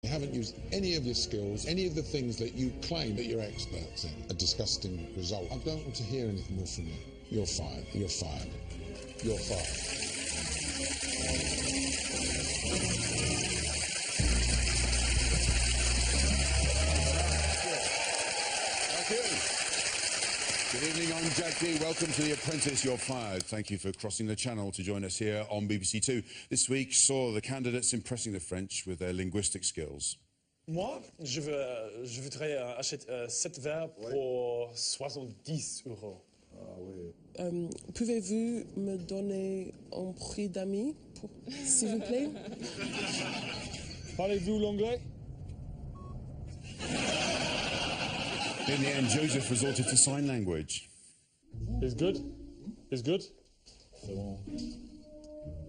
You haven't used any of your skills, any of the things that you claim that you're experts in. A disgusting result. I don't want to hear anything more from you. You're fired. You're fired. You're fired. Good evening, I'm Jack D. Welcome to The Apprentice, You're Fired. Thank you for crossing the channel to join us here on BBC Two. This week saw the candidates impressing the French with their linguistic skills. Moi, je voudrais acheter 7 verres pour 70 euros. Ah oui. Pouvez-vous me donner un prix d'amis, s'il vous plaît? Parlez-vous l'anglais? In the end, Joseph resorted to sign language. Is good? Is good?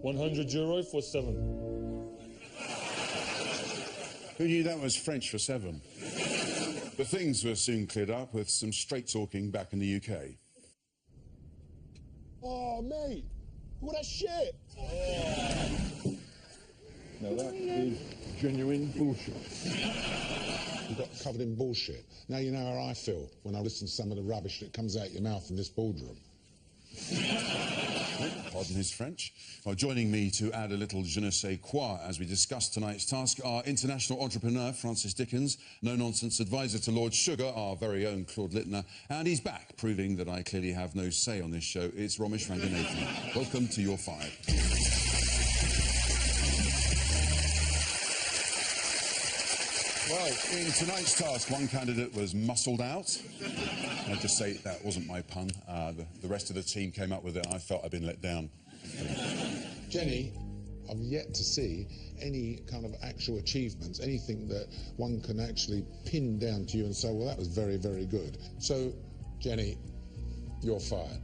100 euro for 7. Who knew that was French for 7? But things were soon cleared up with some straight talking back in the UK. Oh, mate, what a shit! Now that is genuine bullshit. You got covered in bullshit. Now you know how I feel when I listen to some of the rubbish that comes out your mouth in this boardroom. Pardon his French. Well, joining me to add a little je ne sais quoi as we discuss tonight's task are international entrepreneur Francis Dickens, no-nonsense advisor to Lord Sugar, our very own Claude Littner, and he's back, proving that I clearly have no say on this show. It's Romesh Ranganathan. Welcome to You're Fired. Well, in tonight's task, one candidate was muscled out. I just say that wasn't my pun. The rest of the team came up with it. I felt I'd been let down. Jenny, I've yet to see any kind of actual achievements, anything that one can actually pin down to you and say, well, that was very, very good. So, Jenny, you're fired.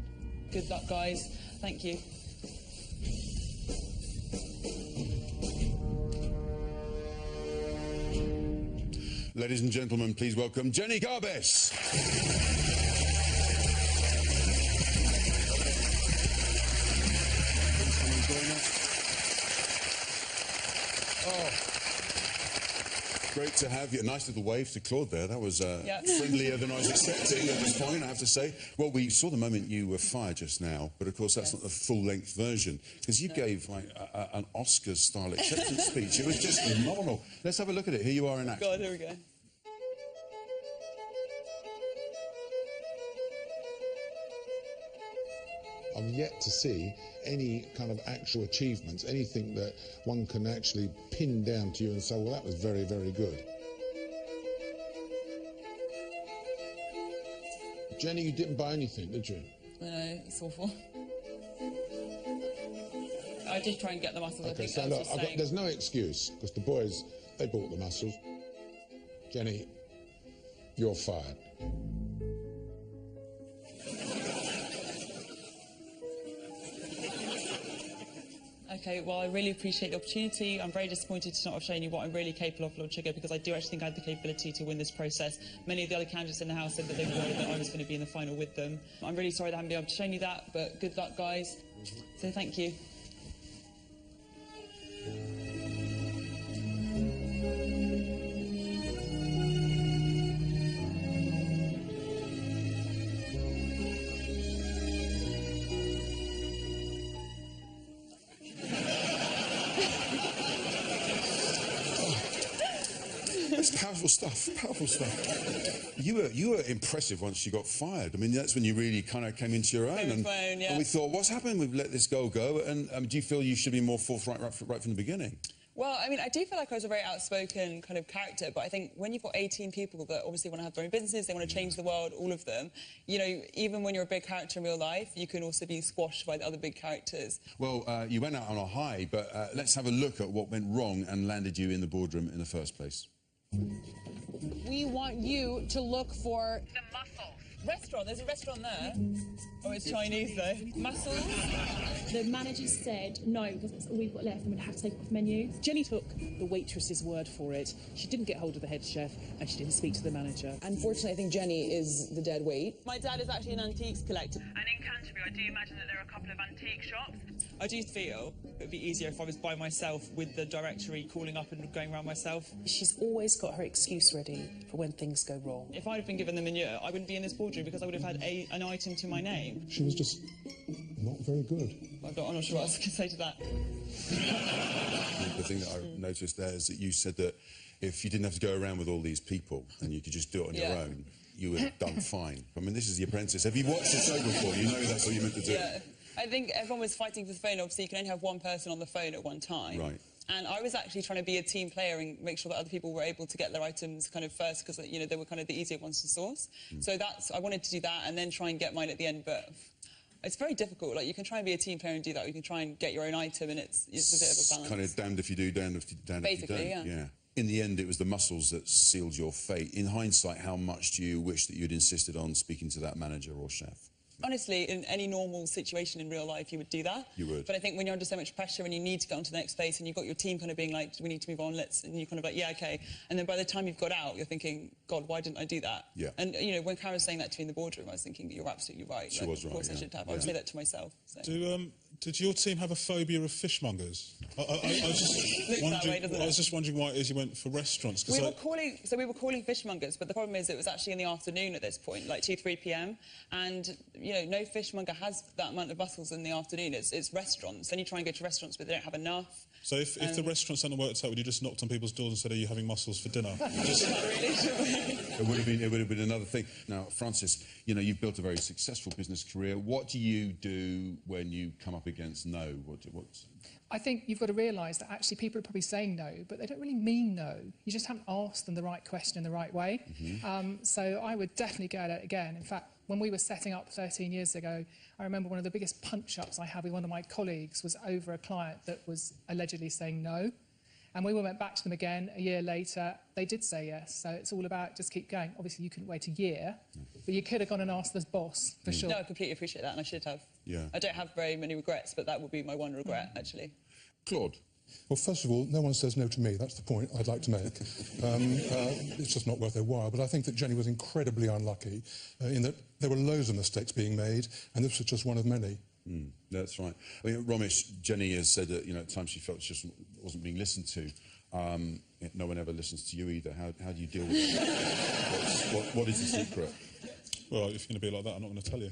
Good luck, guys. Thank you. Ladies and gentlemen, please welcome Jenny Garbes. Oh, great to have you. A nice little wave to Claude there. That was friendlier than I was expecting at this point, I have to say. Well, we saw the moment you were fired just now, but of course that's not the full-length version, because you gave like an Oscars-style acceptance speech. It was just phenomenal. Let's have a look at it. Here you are in action. God, here we go. I've yet to see any kind of actual achievements, anything that one can actually pin down to you and say, well, that was very, very good. Jenny, you didn't buy anything, did you? I know, it's awful. I did try and get the muscles, Okay, so look, there's no excuse, because the boys, they bought the muscles. Jenny, you're fired. Okay, well, I really appreciate the opportunity. I'm very disappointed to not have shown you what I'm really capable of, Lord Sugar, because I do actually think I had the capability to win this process. Many of the other candidates in the House said that they were worried that I was going to be in the final with them. I'm really sorry that I haven't been able to show you that, but good luck, guys. So thank you. It's powerful stuff, powerful stuff. You were impressive once you got fired. I mean, that's when you really kind of came into your own. And we thought, what's happened? We've let this girl go. And do you feel you should be more forthright right from the beginning? Well, I mean, I do feel like I was a very outspoken kind of character, but I think when you've got 18 people that obviously want to have their own businesses, they want to change the world, all of them, you know, even when you're a big character in real life, you can also be squashed by the other big characters. Well, you went out on a high, but let's have a look at what went wrong and landed you in the boardroom in the first place. We want you to look for the muscles. Restaurant, there's a restaurant there. Oh, it's Chinese though. Mussels. The manager said no, because that's all we've got left and we'd have to take it off the menu. Jenny took the waitress's word for it. She didn't get hold of the head chef and she didn't speak to the manager. Unfortunately, I think Jenny is the dead weight. My dad is actually an antiques collector. And in Canterbury, I do imagine that there are a couple of antique shops. I do feel it would be easier if I was by myself with the directory calling up and going around myself. She's always got her excuse ready for when things go wrong. If I'd have been given the manure, I wouldn't be in this boardroom because I would have had an item to my name. She was just not very good. I'm not sure what else I can say to that. The thing that I noticed there is that you said that if you didn't have to go around with all these people and you could just do it on your own, you would have done fine. I mean, this is The Apprentice. Have you watched the show before? You know that's what you're meant to do. Yeah. I think everyone was fighting for the phone. Obviously, you can only have one person on the phone at one time. Right. And I was actually trying to be a team player and make sure that other people were able to get their items kind of first because, you know, they were kind of the easier ones to source. So I wanted to do that and then try and get mine at the end, but it's very difficult. Like, you can try and be a team player and do that, or you can try and get your own item, and it's a bit of a balance. Kind of damned if you do, damned if you don't. Basically, yeah. In the end, it was the muscles that sealed your fate. In hindsight, how much do you wish that you'd insisted on speaking to that manager or chef? Honestly, in any normal situation in real life, you would do that. You would. But I think when you're under so much pressure and you need to get on to the next place and you've got your team kind of being like, we need to move on, and you're kind of like, yeah, OK. And then by the time you've got out, you're thinking, God, why didn't I do that? Yeah. And, you know, when Karen was saying that to me in the boardroom, I was thinking, you're absolutely right. She was right, Of course I should have. I would say that to myself. So. Did your team have a phobia of fishmongers? I was just wondering why it is you went for restaurants. We were calling fishmongers, but the problem is it was actually in the afternoon at this point, like 2, 3 p.m. And, you know, no fishmonger has that amount of mussels in the afternoon. It's restaurants. Then you try and go to restaurants, but they don't have enough. So if the restaurants hadn't worked out, would you just knocked on people's doors and said, are you having mussels for dinner? It would have been another thing. Now, Francis, you know, you've built a very successful business career. What do you do when you come up against no? I think you've got to realise that actually people are probably saying no, but they don't really mean no. You just haven't asked them the right question in the right way. So I would definitely go at it again. In fact, when we were setting up 13 years ago, I remember one of the biggest punch-ups I had with one of my colleagues was over a client that was allegedly saying no. And we went back to them again a year later. They did say yes. So it's all about just keep going. Obviously, you couldn't wait a year, but you could have gone and asked the boss, for sure. No, I completely appreciate that, and I should have. Yeah. I don't have very many regrets, but that would be my one regret, actually. Claude? Well, first of all, no one says no to me. That's the point I'd like to make. It's just not worth their while. But I think that Jenny was incredibly unlucky in that there were loads of mistakes being made, and this was just one of many. That's right. I mean, Romesh, Jenny has said that, you know, at times she felt she just wasn't being listened to. No one ever listens to you either. How do you deal with it? What is the secret? Well, if you're going to be like that, I'm not going to tell you.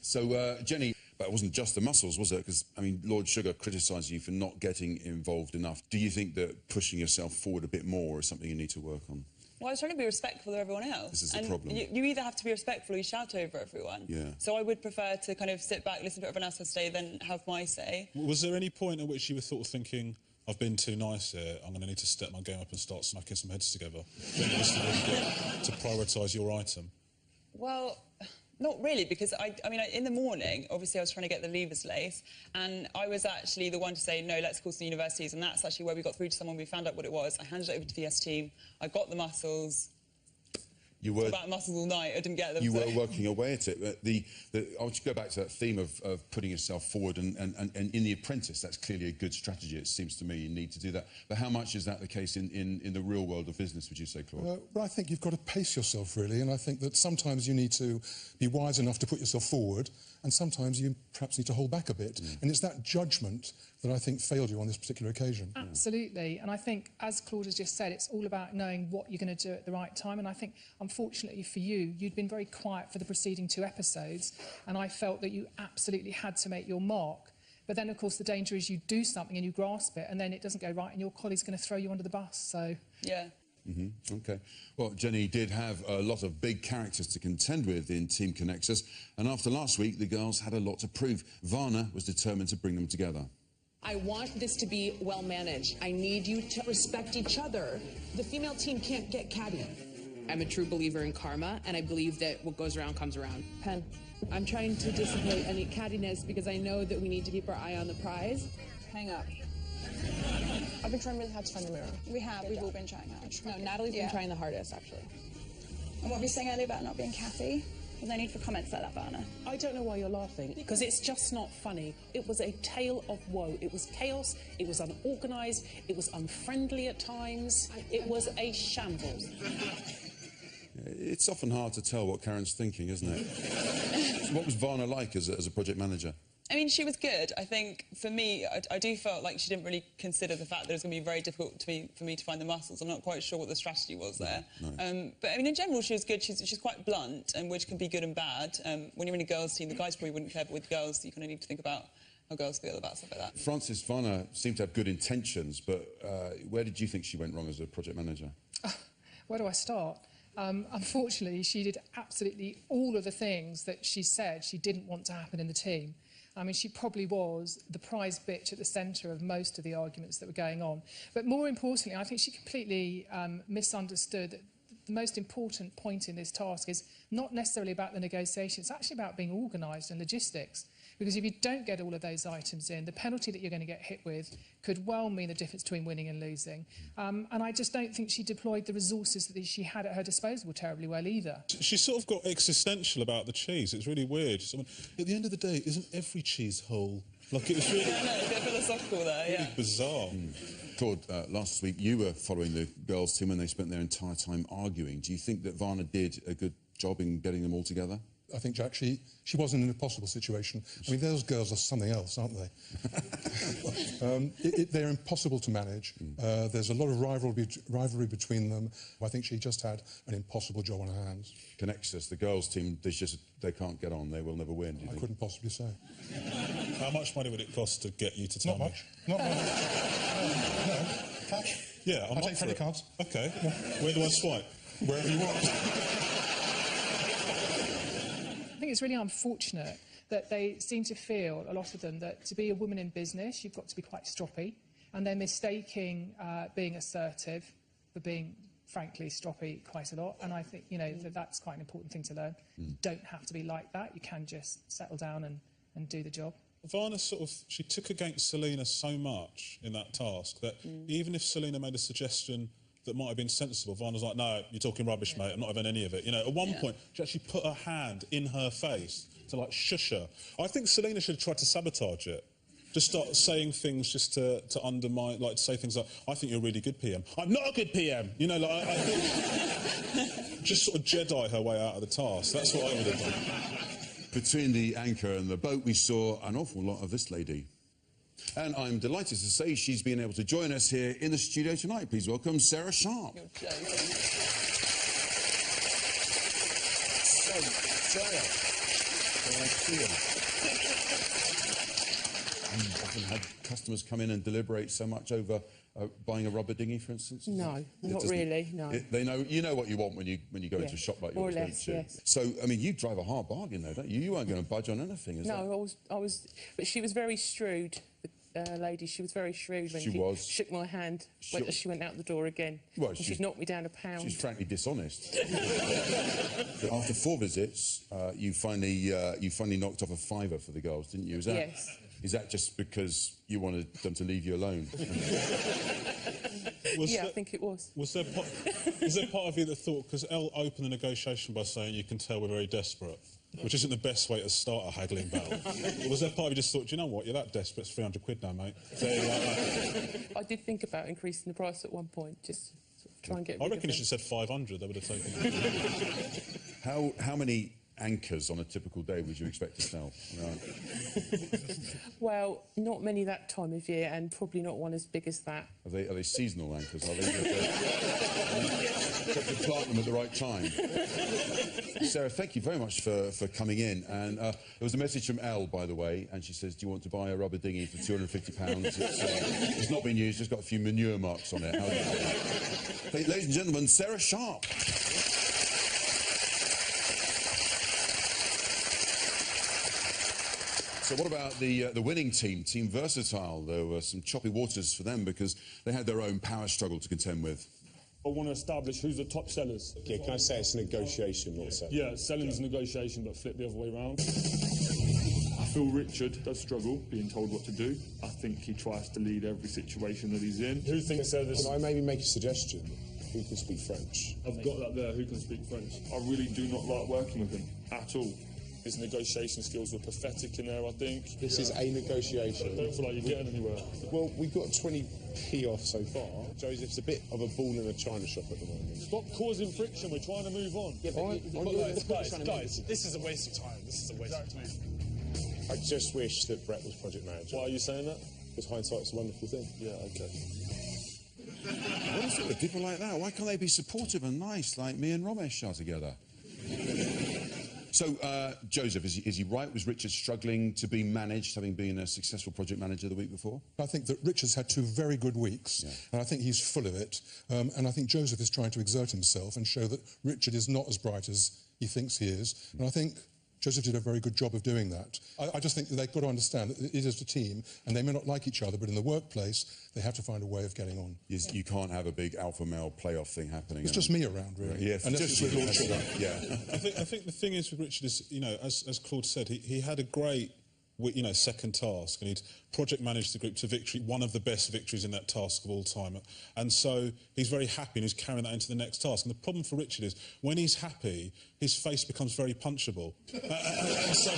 So, Jenny, but it wasn't just the muscles, was it? Because, I mean, Lord Sugar criticised you for not getting involved enough. Do you think that pushing yourself forward a bit more is something you need to work on? Well, I was trying to be respectful of everyone else. This is the problem. You either have to be respectful or you shout over everyone. Yeah. So I would prefer to kind of sit back, listen to what everyone else has to say, then have my say. Was there any point at which you were sort of thinking, I've been too nice here, I'm going to need to step my game up and start smacking some heads together to prioritise your item? Well, not really, because I mean, in the morning, obviously I was trying to get the levers lace, and I was actually the one to say, no, let's call some universities, and that's actually where we got through to someone. We found out what it was. I handed it over to the S team. I got the mussels. You were about mussels all night. I didn't get them. You were working away at it. I want to go back to that theme of putting yourself forward, and in The Apprentice, that's clearly a good strategy. It seems to me you need to do that. But how much is that the case in the real world of business, would you say, Claude? Well, I think you've got to pace yourself, really, and I think that sometimes you need to be wise enough to put yourself forward, and sometimes you perhaps need to hold back a bit. And it's that judgment that I think failed you on this particular occasion. Absolutely. And I think, as Claude has just said, it's all about knowing what you're going to do at the right time. And I think, unfortunately for you, you'd been very quiet for the preceding 2 episodes, and I felt that you absolutely had to make your mark. But then, of course, the danger is you do something and you grasp it, and then it doesn't go right, and your colleague's going to throw you under the bus, so... Yeah. OK. Well, Jenny did have a lot of big characters to contend with in Team Connexus, and after last week, the girls had a lot to prove. Varna was determined to bring them together. I want this to be well managed. I need you to respect each other. The female team can't get catty. I'm a true believer in karma, and I believe that what goes around comes around. Pen, I'm trying to dissipate any cattiness because I know that we need to keep our eye on the prize. Hang up. I've been trying really hard to find the mirror. We have. We've all been trying hard. No, Natalie's been trying the hardest, actually. And what were you saying earlier about not being Kathy? There's no need for comments like that, Varna. I don't know why you're laughing, because it's just not funny. It was a tale of woe. It was chaos, it was unorganised, it was unfriendly at times, it was a shambles. It's often hard to tell what Karen's thinking, isn't it? So what was Varna like as a project manager? I mean, she was good. I think, for me, I do feel like she didn't really consider the fact that it was going to be very difficult for me to find the muscles. I'm not quite sure what the strategy was there. No. But, I mean, in general, she was good. She's quite blunt, and which can be good and bad. When you're in a girls' team, the guys probably wouldn't care, but with girls, you kind of need to think about how girls feel about stuff like that. Frances Varner seemed to have good intentions, but where did you think she went wrong as a project manager? Where do I start? Unfortunately, she did absolutely all of the things that she said she didn't want to happen in the team. I mean, she probably was the prize bitch at the centre of most of the arguments that were going on. But more importantly, I think she completely misunderstood that the most important point in this task is not necessarily about the negotiation, it's actually about being organised and logistics. Because if you don't get all of those items in, the penalty that you're going to get hit with could well mean the difference between winning and losing. And I just don't think she deployed the resources that she had at her disposal terribly well either. She sort of got existential about the cheese. It's really weird. I mean, at the end of the day, isn't every cheese whole? Like, it was really... No, a bit philosophical there, yeah. Really bizarre. Claude, last week you were following the girls' team when they spent their entire time arguing. Do you think that Varner did a good job in getting them all together? I think, Jack, she wasn't in an impossible situation. I mean, those girls are something else, aren't they? They're impossible to manage. There's a lot of rivalry between them. I think she just had an impossible job on her hands. Connexus, the girls' team, they can't get on. They will never win. I couldn't possibly say. How much money would it cost to get you to tell me? Not much. Not much. No. Cash? Yeah, I'll take credit cards. OK. Where do I swipe? Wherever you want. I think it's really unfortunate that they seem to feel, a lot of them, that to be a woman in business, you've got to be quite stroppy, and they're mistaking being assertive for being, frankly, stroppy quite a lot. And I think, you know, that's quite an important thing to learn. You don't have to be like that. You can just settle down and do the job. Varner she took against Selena so much in that task that even if Selena made a suggestion that might have been sensible, Varner's like, no, you're talking rubbish, mate, I'm not having any of it. You know, at one point, she actually put her hand in her face to, like, shush her. I think Selena should have tried to sabotage it. Just start saying things just to undermine, like, to say things like, I think you're a really good PM. I'm not a good PM! You know, like, I think... just sort of Jedi her way out of the task. That's what I would have done. Between the anchor and the boat, we saw an awful lot of this lady. And I'm delighted to say she's been able to join us here in the studio tonight. Please welcome Sarah Sharp. You've often had customers come in and deliberate so much over buying a rubber dinghy, for instance? No, not really, no. They know, you know what you want when you go into a shop like yours, don't you? Yes. So, I mean, you drive a hard bargain, though, don't you? You weren't going to budge on anything, is that? No, I was... But she was very shrewd, the lady. She was very shrewd when she shook my hand as she went out the door again. Well, she'd knocked me down £1. She's frankly dishonest. After 4 visits, you finally knocked off a £5 for the girls, didn't you? Yes. Is that just because you wanted them to leave you alone? I think it was. Was there part of you that thought, because Elle opened the negotiation by saying you can tell we're very desperate, which isn't the best way to start a haggling battle. Was there part of you just thought, do you know what, you're that desperate, it's 300 quid now, mate? I did think about increasing the price at one point, just sort of try and get rid I reckon of you should have said 500, they would have taken it. How many anchors on a typical day would you expect to sell? Right. Well, not many that time of year, and probably not one as big as that. Are they seasonal anchors? Are they to plant them at the right time? Sarah, thank you very much for coming in. And there was a message from Elle, by the way, and she says, do you want to buy a rubber dinghy for £250? It's not been used, just got a few manure marks on it. Ladies and gentlemen, Sarah Sharp. So what about the winning team, Team Versatile? There were some choppy waters for them because they had their own power struggle to contend with. I want to establish who's the top sellers. Yeah, can I say it's a negotiation, not selling? Yeah, selling's negotiation, but flip the other way around. I feel Richard does struggle being told what to do. I think he tries to lead every situation that he's in. Who thinks they're this? Can I maybe make a suggestion? Who can speak French? I've got that there, who can speak French. I really do not like working with him at all. His negotiation skills were pathetic in there, I think. This is a negotiation. I don't feel like you're getting anywhere. Well, we've got 20p off so far. Joseph's a bit of a ball in a china shop at the moment. Stop causing friction, we're trying to move on. Yeah, but guys, this is a waste of time. This is a waste of time. I just wish that Brett was project manager. Why are you saying that? Because hindsight's a wonderful thing. Yeah, okay. What is it with people like that? Why can't they be supportive and nice like me and Ramesh are together? So, Joseph, is he right? Was Richard struggling to be managed, having been a successful project manager the week before? I think that Richard's had 2 very good weeks, and I think he's full of it. And I think Joseph is trying to exert himself and show that Richard is not as bright as he thinks he is. And I think Joseph did a very good job of doing that. I just think that they've got to understand that it is a team, and they may not like each other, but in the workplace, they have to find a way of getting on. You can't have a big alpha male playoff thing happening. It's just me around, really. Yeah, just with Lord Sugar. Yeah. I think the thing is with Richard is, you know, as Claude said, he had a great, you know, second task, and he'd project managed the group to victory, one of the best victories in that task of all time. And so he's very happy and he's carrying that into the next task. And the problem for Richard is when he's happy, his face becomes very punchable. And so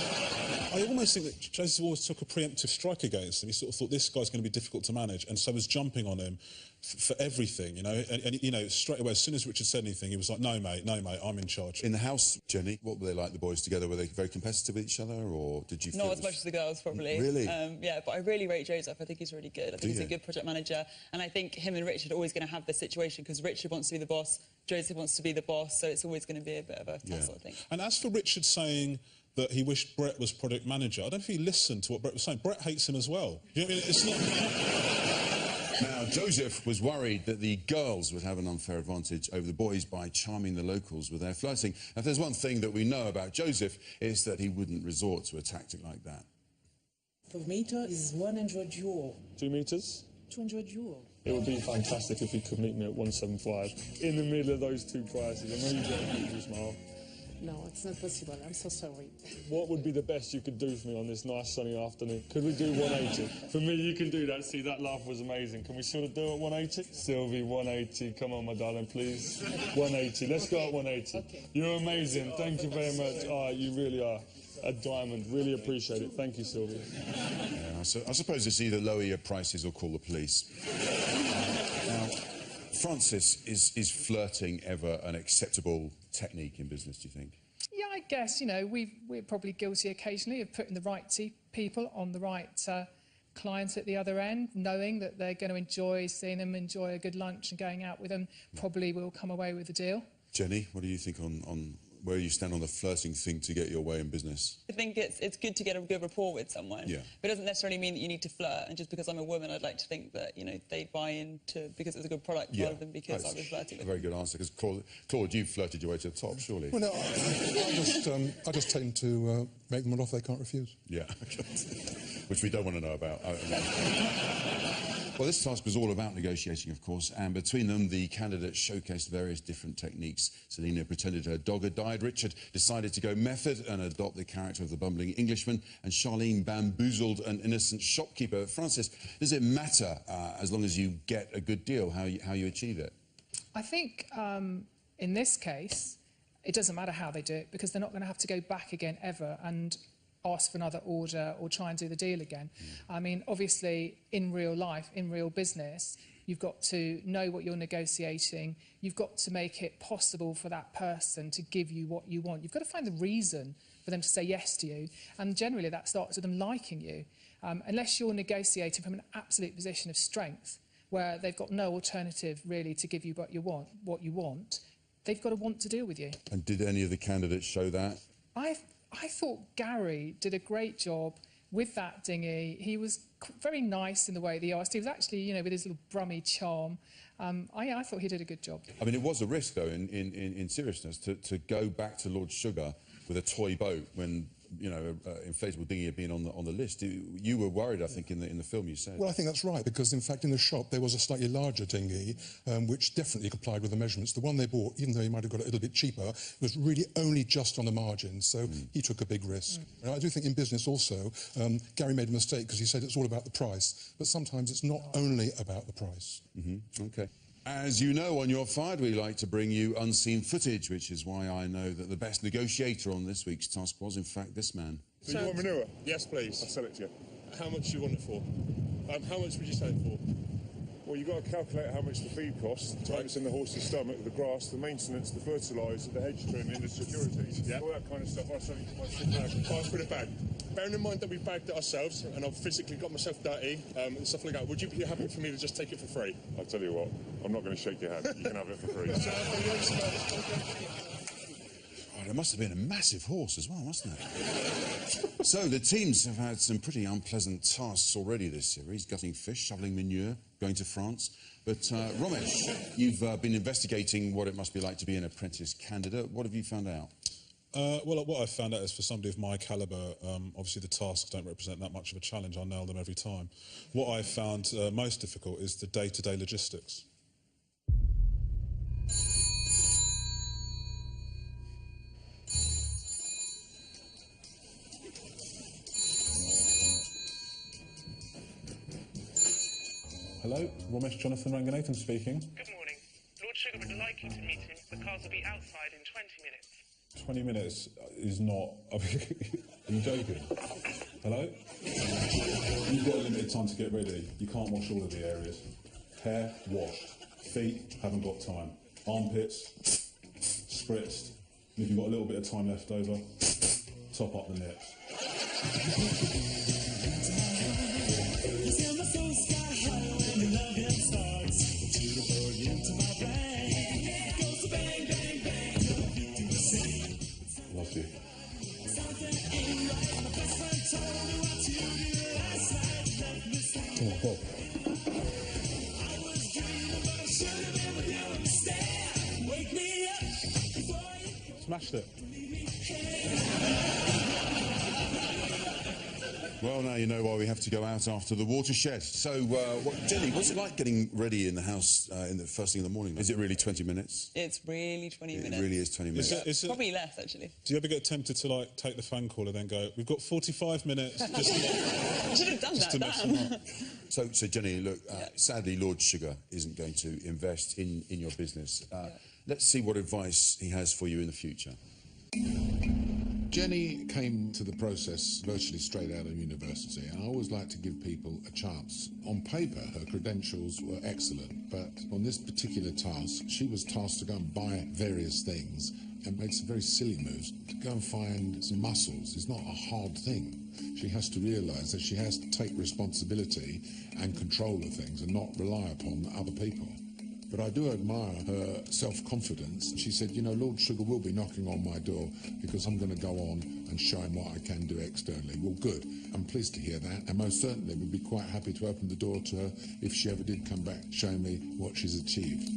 I almost think that Joseph always took a preemptive strike against him. He sort of thought this guy's going to be difficult to manage, and so was jumping on him for everything, you know. And you know, straight away, as soon as Richard said anything, he was like, no, mate, I'm in charge. In the house, Jenny, what were they like, the boys together? Were they very competitive with each other, or did you feel... Not as much as the girls, probably. Really? Yeah, but I really rate Joseph. I think he's really good. I think he's a good project manager. And I think him and Richard are always going to have this situation, because Richard wants to be the boss, Joseph wants to be the boss, so it's always going to be a bit of a tussle, I think. And as for Richard saying that he wished Brett was project manager, I don't know if he listened to what Brett was saying. Brett hates him as well. You know what I mean? It's not... Now, Joseph was worried that the girls would have an unfair advantage over the boys by charming the locals with their flirting. If there's one thing that we know about Joseph, it's that he wouldn't resort to a tactic like that. 5 meters is 100 euro. 2 meters? 200 euro. It would be fantastic if he could meet me at 175 in the middle of those 2 prices. I know you get a beautiful smile. No, it's not possible. I'm so sorry. What would be the best you could do for me on this nice sunny afternoon? Could we do 180? For me, you can do that. See, that laugh was amazing. Can we sort of do it at 180? Sylvie, 180. Come on, my darling, please. 180. Let's go at 180. Okay. You're amazing. Thank you very much. Oh, you really are a diamond. Really appreciate it. Thank you, Sylvie. Yeah, I suppose it's either lower your prices or call the police. Now, Francis, is flirting ever an acceptable technique in business, do you think? Yeah, I guess, you know, we're probably guilty occasionally of putting the right people on the right clients at the other end, knowing that they're going to enjoy seeing them, enjoy a good lunch and going out with them, probably will come away with a deal. Jenny, what do you think on where you stand on the flirting thing to get your way in business? I think it's good to get a good rapport with someone. Yeah. But it doesn't necessarily mean that you need to flirt. And just because I'm a woman, I'd like to think that, you know, they'd buy into because it's a good product rather than because I was flirting with them. A very good answer, because Claude, you've flirted your way to the top, surely. Well, no, I just tend to make them an offer they can't refuse. Yeah, which we don't want to know about. Well, this task was all about negotiating, of course, and between them, the candidates showcased various different techniques. Selina pretended her dog had died, Richard decided to go method and adopt the character of the bumbling Englishman, and Charlene bamboozled an innocent shopkeeper. Francis, does it matter, as long as you get a good deal, how you achieve it? I think, in this case, it doesn't matter how they do it, because they're not going to have to go back again ever and ask for another order or try and do the deal again. I mean, obviously, in real life, in real business, you've got to know what you're negotiating. You've got to make it possible for that person to give you what you want. You've got to find the reason for them to say yes to you. And generally, that starts with them liking you. Unless you're negotiating from an absolute position of strength, where they've got no alternative, really, to give you what you want, they've got to want to deal with you. And did any of the candidates show that? I thought Gary did a great job with that dinghy. He was very nice in the way that he asked. He was actually, you know, with his little brummy charm. I thought he did a good job. I mean, it was a risk, though, in seriousness, to go back to Lord Sugar with a toy boat when, you know, inflatable dinghy had been on the list. You were worried, I think, in the film, you said. Well, I think that's right, because, in fact, in the shop there was a slightly larger dinghy, which definitely complied with the measurements. The one they bought, even though he might have got it a little bit cheaper, was really only just on the margins, so he took a big risk. And I do think in business also, Gary made a mistake, because he said it's all about the price, but sometimes it's not only about the price. OK. As you know, on Your Fired, we like to bring you unseen footage, which is why I know that the best negotiator on this week's task was, in fact, this man. So you want manure? Yes, please. I'll sell it to you. How much do you want it for? How much would you sell it for? Well, you've got to calculate how much the feed costs, the time it's in the horse's stomach, the grass, the maintenance, the fertiliser, the hedge trimming, the security, all that kind of stuff. I'll sell it to my bag. I'll put it back. bearing in mind that we bagged it ourselves and I've physically got myself dirty and stuff like that, would you be happy for me to just take it for free? I'll tell you what, I'm not going to shake your hand. You can have it for free. Oh, there must have been a massive horse as well, mustn't there? So the teams have had some pretty unpleasant tasks already this series: gutting fish, shoveling manure, going to France. But Romesh, you've been investigating what it must be like to be an apprentice candidate. What have you found out? Well, what I've found out is for somebody of my calibre, obviously the tasks don't represent that much of a challenge. I nail them every time. What I've found most difficult is the day-to-day logistics. Hello, Romesh Jonathan Ranganathan speaking. Good morning. Lord Sugar would like you to meet him. The cars will be outside in 20 minutes. 20 minutes is not... Are you joking? Hello? You've got a limited time to get ready. You can't wash all of the areas. Hair, washed. Feet, haven't got time. Armpits, spritzed. And if you've got a little bit of time left over, top up the nips. Love you. Oh, Bob. Smashed it. Well, now you know why we have to go out after the watershed. So, Jenny, what's it like getting ready in the house in the first thing in the morning? Is it really 20 minutes? It's really 20 minutes. It really is 20 minutes. Is it, probably less, actually. Do you ever get tempted to, like, take the phone call and then go, we've got 45 minutes, just... I should have done just that, to mess them up. So Jenny, look, sadly, Lord Sugar isn't going to invest in your business. Let's see what advice he has for you in the future. Jenny came to the process virtually straight out of university, and I always like to give people a chance. On paper, her credentials were excellent, but on this particular task, she was tasked to go and buy various things and made some very silly moves. To go and find some mussels is not a hard thing. She has to realise that she has to take responsibility and control of things and not rely upon other people. But I do admire her self-confidence. She said, you know, Lord Sugar will be knocking on my door because I'm going to go on and show him what I can do externally. Well, good. I'm pleased to hear that. And most certainly would be quite happy to open the door to her if she ever did come back showing me what she's achieved.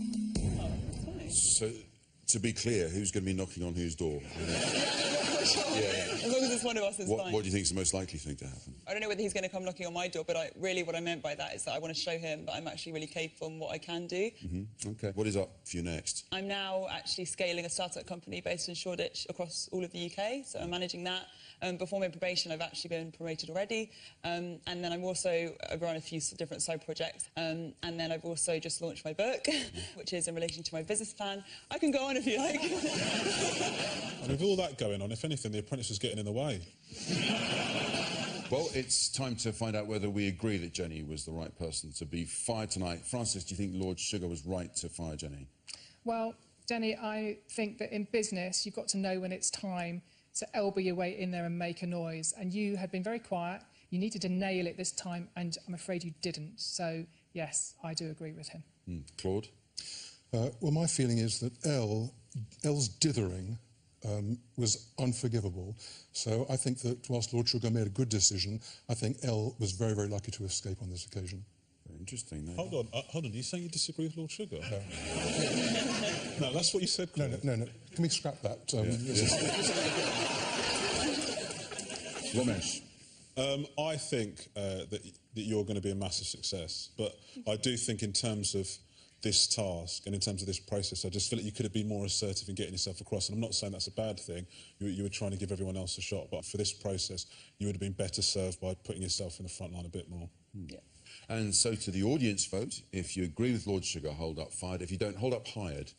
So, to be clear, who's going to be knocking on whose door? As long as it's one of us, it's fine. What do you think is the most likely thing to happen? I don't know whether he's going to come knocking on my door, but really what I meant by that is that I want to show him that I'm actually really capable in what I can do. OK. What is up for you next? I'm now actually scaling a startup company based in Shoreditch across all of the UK, so I'm managing that. Before my probation, I've actually been promoted already. And then I'm also run a few different side projects. And then I've also just launched my book, which is in relation to my business plan. I can go on if you like. And with all that going on, if anything, the Apprentice was getting in the way. Well, it's time to find out whether we agree that Jenny was the right person to be fired tonight. Francis, do you think Lord Sugar was right to fire Jenny? Well, Jenny, I think that in business, you've got to know when it's time to elbow your way in there and make a noise. And you had been very quiet. You needed to nail it this time, and I'm afraid you didn't. So, yes, I do agree with him. Claude? Well, my feeling is that Elle's dithering was unforgivable. So I think that whilst Lord Sugar made a good decision, I think Elle was very, very lucky to escape on this occasion. Very interesting. No. Hold on. Are you saying you disagree with Lord Sugar? No. No, that's what you said, Claude. No. Can we scrap that? Romesh? I think that you're going to be a massive success. But I do think in terms of this task and in terms of this process, I just feel like you could have been more assertive in getting yourself across. And I'm not saying that's a bad thing. You were trying to give everyone else a shot. But for this process, you would have been better served by putting yourself in the front line a bit more. Yeah. And so to the audience vote, if you agree with Lord Sugar, hold up fired. If you don't, hold up hired.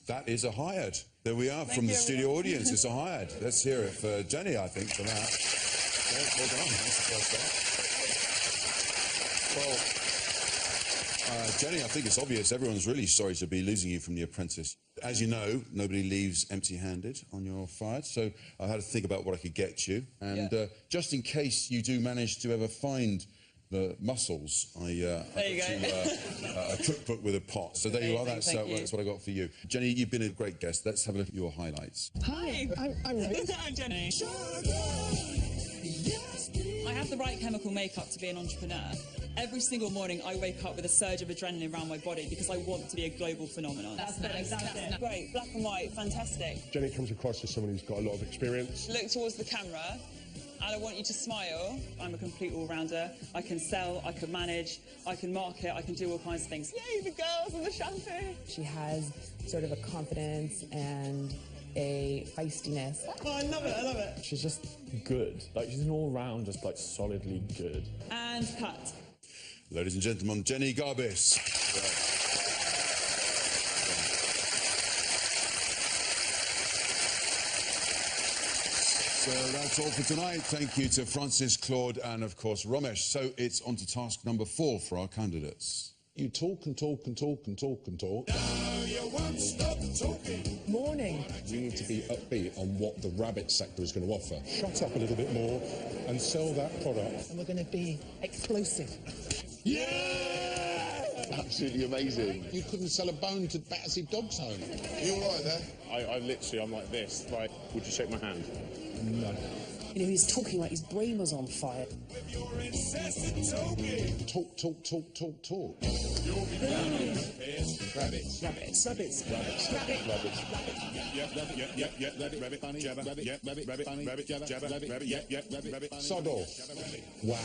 That is a hired. There we are. From the studio audience. It's a hired. Let's hear it for Jenny, I think, for that. Well done. That's the first one. Well, Jenny, I think it's obvious everyone's really sorry to be losing you from The Apprentice. As you know, nobody leaves empty-handed on You're Fired, so I had to think about what I could get you. And just in case you do manage to ever find the mussels, I got you a cookbook with a pot. So there you are, that's what I got for you. Jenny, you've been a great guest. Let's have a look at your highlights. Hi, I'm Ruth. I'm Jenny. I have the right chemical makeup to be an entrepreneur. Every single morning I wake up with a surge of adrenaline around my body because I want to be a global phenomenon. That's great, black and white, fantastic. Jenny comes across as someone who's got a lot of experience. Look towards the camera and I want you to smile. I'm a complete all-rounder. I can sell, I can manage, I can market, I can do all kinds of things. Yay, the girls and the shampoo. She has sort of a confidence and a feistiness. Oh, I love it, I love it. She's just good. Like, she's an all-round, just, like, solidly good. And cut. Ladies and gentlemen, Jenny Garbis. So that's all for tonight. Thank you to Francis, Claude and, of course, Romesh. So it's on to task number 4 for our candidates. You talk and talk and talk and talk and talk. Now you won't stop talking. Morning. You need to be upbeat on what the rabbit sector is going to offer. Shut up a little bit more and sell that product. And we're going to be explosive. Yeah! Absolutely amazing. You couldn't sell a bone to Battersea Dogs Home. You all right there? I'm like this. Like, would you shake my hand? No. You know, he's talking like his brain was on fire. With your incessant talking. Talk, talk, talk, talk, talk. You'll be down. Rabbits. Rabbits. Rabbits. Rabbits. Rabbit. Rabbits. Yep, rabbit, rabbit, bunny, jabber, yep, rabbit, bunny, rabbit, jabber, rabbit, yep, rabbit, bunny. Sod off. Wow.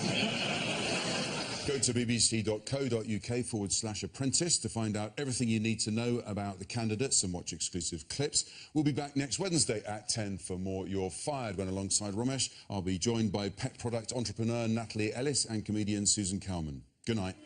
Go to bbc.co.uk/apprentice to find out everything you need to know about the candidates and watch exclusive clips. We'll be back next Wednesday at 10 for more You're Fired, when alongside Romesh, I'll be joined by pet product entrepreneur Natalie Ellis and comedian Susan Cowman. Good night.